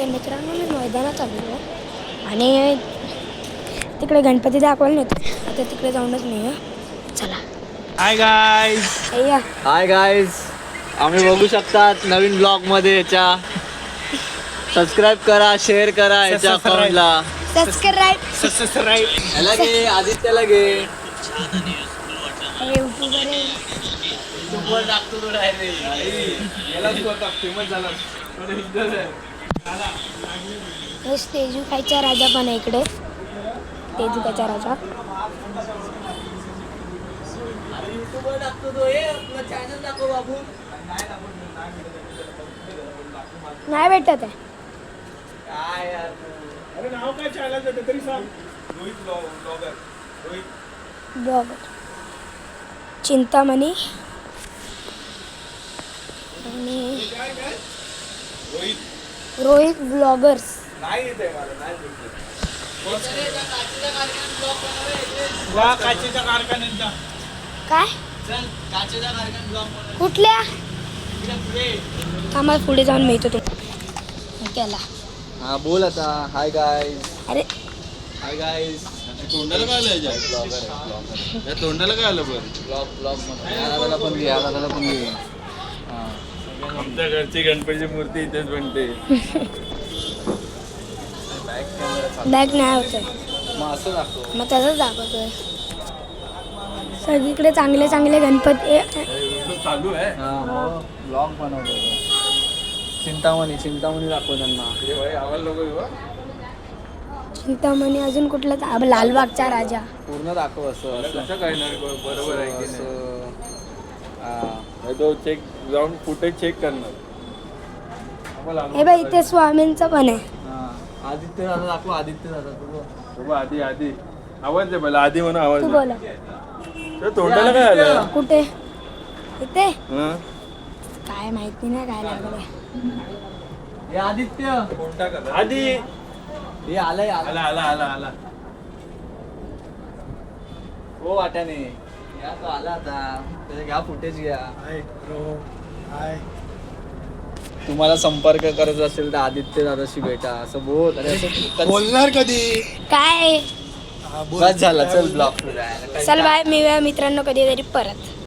तर मित्रांनो मी मैदानात आलेलो आणि तिकडे गणपती दाखवायला नव्हतं, आता तिकडे जाऊनच नाही. चला. Hi guys. हाय गाईज, आम्ही बघू शकतात नवीन ब्लॉग मध्ये याच्या. सबस्क्राईब करा, शेअर करा याच्या अकाउंटला. सबस्क्राईब. याला घे, आदित्यला घे. युट्यूबर टाकतो तो डायरेक्ट. तेजू खायचा राजा पण आहे इकडे. तेजू खायचा राजा. युट्यूबर टाकतो तो. आपला चॅनल दाखव बाबू. नाही भेटत आहे. काय यार, अरे नाव काय चॅनल तरी सांग. रोहित ब्लॉगर. ब्लॉगर चिंतामणी आणि रोहित ब्लॉगर्स. नाही येते मला, नाही काचेच्या कारखान्यांचा. काय चल काचेच्या कारखान्यात ब्लॉग बनव. कुठल्या आम्हाला पुढे जाऊन मिळतो तो केला. हा बोल आता. Hi guys. अरे हाय गाईज. तोंडाला काय आलं या तोंडाला काय आलं पण. ब्लॉग दादाला पण घे, दादाला पण घे. आमच्या घरची गणपतीची मूर्ती इथेच बनते. बॅग नाही होत आहे. मग असं दाखव. मग तसंच दाखवतोय. सगळीकडे चांगले चांगले गणपती चालू आहे. ब्लॉग बनवतो. चिंतामणी दाखव त्यांना. आवाज नको. चिंतामणी अजून कुठला लालबागचा राजा. पूर्ण दाखव. असं कसं काय नाही बरोबर आहे की नाही. असं तो चेक जाऊन फुटेज चेक करणार. हे बाई इथे स्वामींचं पण आहे. आदित्य दादा दाखव. आदित्य दादा तू आधी आवाज आहे मला. आधी म्हणून आवाज तू दे. बोला. त्या तोंडाला काय आलं. कुठे इथे हं? काय माहिती नाही काय लागलं. हे आदित्य कोणता कलर आधी. हे आलंय. आला हो वाट्याने या तो आला आता. त्याचा घ्या फुटेज घ्या. तुम्हाला संपर्क करायचा असेल तर आदित्य दादाशी भेटा असं बोल. अरे असं बोलणार कधी. काय बस झाला. चल ब्लॉग. चल बाय. मी मित्रांनो कधीतरी परत.